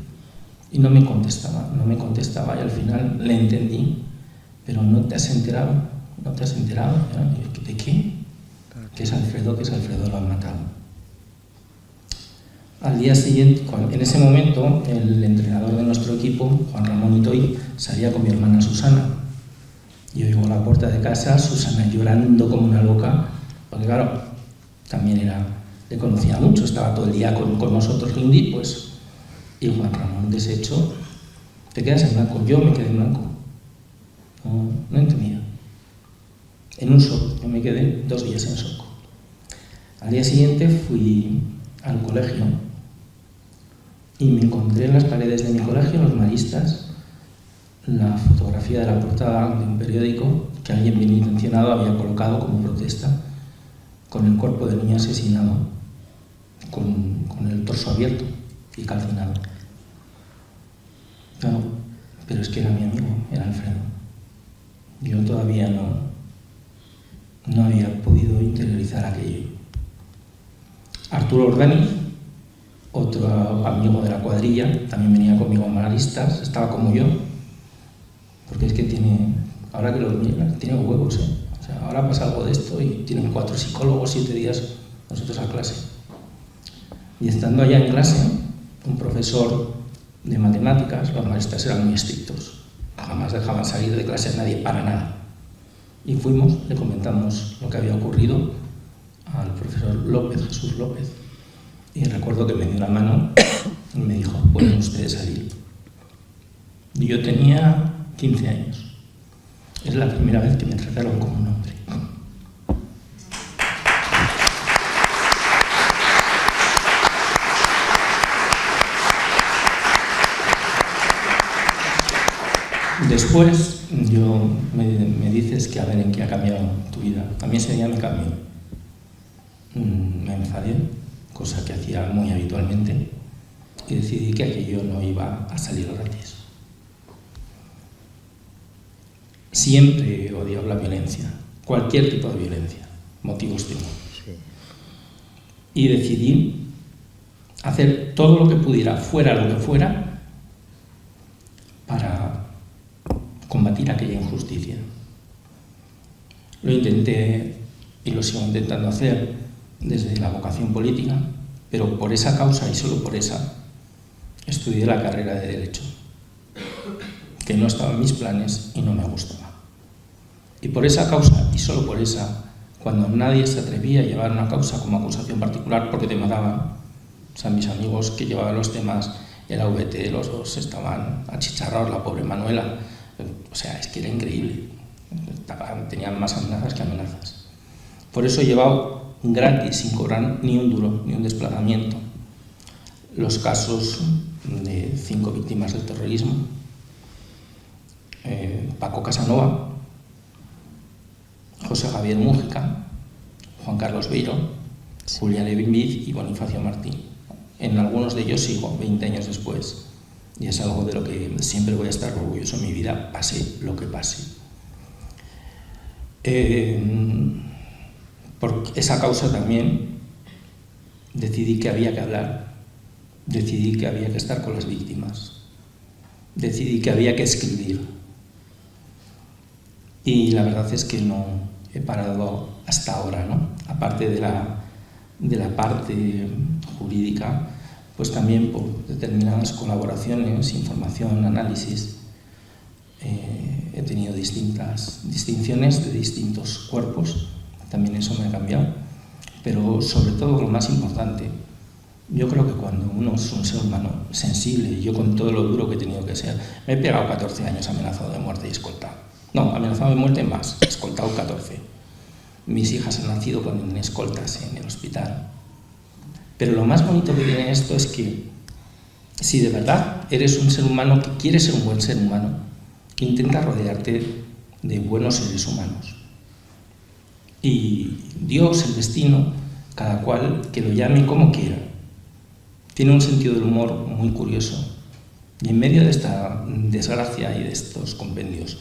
y no me contestaba, y al final le entendí, pero no te has enterado. ¿De qué? Que es Alfredo, lo han matado. Al día siguiente, en ese momento, el entrenador de nuestro equipo, Juan Ramón Itoy, salía con mi hermana Susana. Yo oigo a la puerta de casa, Susana llorando como una loca, porque claro, también le conocía mucho, estaba todo el día con nosotros, Indy, pues, y Juan Ramón deshecho, Te quedas en blanco. Yo me quedé en blanco. No entendía. En un shock. Yo me quedé 2 días en shock. Al día siguiente fui al colegio y me encontré en las paredes de mi colegio, en los maristas, la fotografía de la portada de un periódico que alguien bien intencionado había colocado como protesta, con el cuerpo del niño asesinado, con el torso abierto y calcinado. Claro, pero es que era mi amigo, era Alfredo. Yo todavía no había podido interiorizar aquello. Arturo Ordani, otro amigo de la cuadrilla, también venía conmigo a maristas, estaba como yo, porque es que ahora que lo miras, tiene huevos, ¿eh? O sea, ahora pasa algo de esto y tienen 4 psicólogos, 7 días nosotros a clase. Y estando allá en clase, un profesor de matemáticas, los maristas eran muy estrictos, jamás dejaban salir de clase a nadie para nada. Y fuimos, le comentamos lo que había ocurrido al profesor López, Jesús López, y recuerdo que me dio la mano y me dijo, pueden ustedes salir. Y yo tenía 15 años. Es la primera vez que me trataron como un hombre. Después, me dices que a ver en qué ha cambiado tu vida. A mí ese día me cambió. Me enfadé, cosa que hacía muy habitualmente, y decidí que aquello no iba a salir gratis. Siempre he odiado la violencia, cualquier tipo de violencia, motivos tengo. Sí. Y decidí hacer todo lo que pudiera, fuera lo que fuera, para combatir aquella injusticia. Lo intenté y lo sigo intentando hacer desde la vocación política, pero por esa causa y solo por esa estudié la carrera de Derecho, que no estaba en mis planes y no me gustaba. Y por esa causa y solo por esa, cuando nadie se atrevía a llevar una causa como acusación particular porque te mataban, o sea, mis amigos que llevaban los temas, el AVT, los dos estaban achicharrados, la pobre Manuela, o sea, es que era increíble, tenían más amenazas que amenazas. Por eso he llevado gratis, sin cobrar ni un duro, ni un desplazamiento, los casos de 5 víctimas del terrorismo, Paco Casanova, José Javier Mújica, Juan Carlos Beiro, Julia Levin Viz y Bonifacio Martín. En algunos de ellos sigo 20 años después y es algo de lo que siempre voy a estar orgulloso en mi vida, pase lo que pase. Por esa causa también decidí que había que hablar, decidí que había que estar con las víctimas, decidí que había que escribir. Y la verdad es que no he parado hasta ahora, ¿no? Aparte de la parte jurídica, pues también por determinadas colaboraciones, información, análisis, he tenido distintas distinciones de distintos cuerpos, también eso me ha cambiado, pero sobre todo lo más importante, yo creo que cuando uno es un ser humano sensible, yo con todo lo duro que he tenido que ser, me he pegado 14 años amenazado de muerte y escoltado. No, amenazado de muerte más, escoltado 14. Mis hijas han nacido con escoltas en el hospital. Pero lo más bonito que tiene esto es que si de verdad eres un ser humano que quiere ser un buen ser humano, intenta rodearte de buenos seres humanos. Y Dios, el destino, cada cual que lo llame como quiera, tiene un sentido del humor muy curioso. Y en medio de esta desgracia y de estos compendios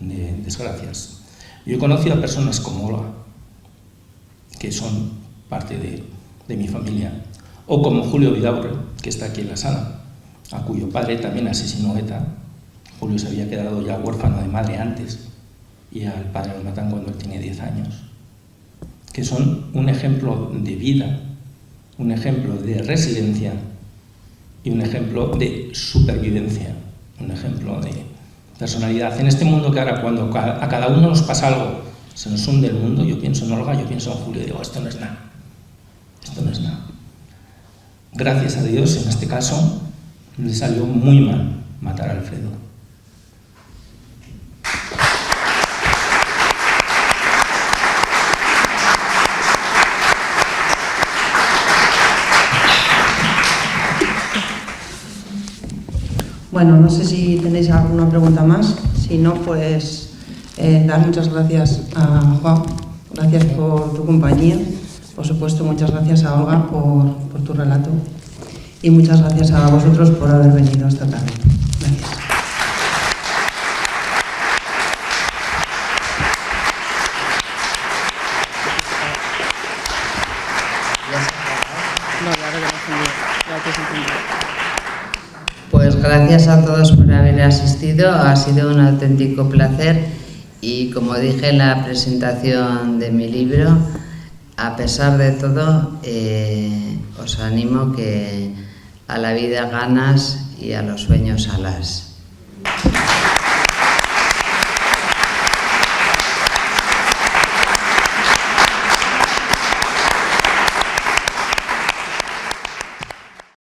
de desgracias, yo he conocido a personas como Olga, que son parte de mi familia, o como Julio Vidaurre, que está aquí en la sala, a cuyo padre también asesinó ETA. Julio se había quedado ya huérfano de madre antes y al padre lo matan cuando él tiene 10 años, que son un ejemplo de vida, un ejemplo de resiliencia y un ejemplo de supervivencia, un ejemplo de personalidad. En este mundo que ahora cuando a cada uno nos pasa algo, se nos hunde el mundo, yo pienso en Olga, yo pienso en Julio y digo, esto no es nada, esto no es nada. Gracias a Dios, en este caso, le salió muy mal, matar a Alfredo. Bueno, no sé si tenéis alguna pregunta más. Si no, pues dar muchas gracias a Juan. Gracias por tu compañía. Por supuesto, muchas gracias a Olga por tu relato. Y muchas gracias a vosotros por haber venido esta tarde. Gracias. Pues gracias a todos por haber asistido, ha sido un auténtico placer y como dije en la presentación de mi libro, a pesar de todo, os animo que a la vida ganas y a los sueños alas.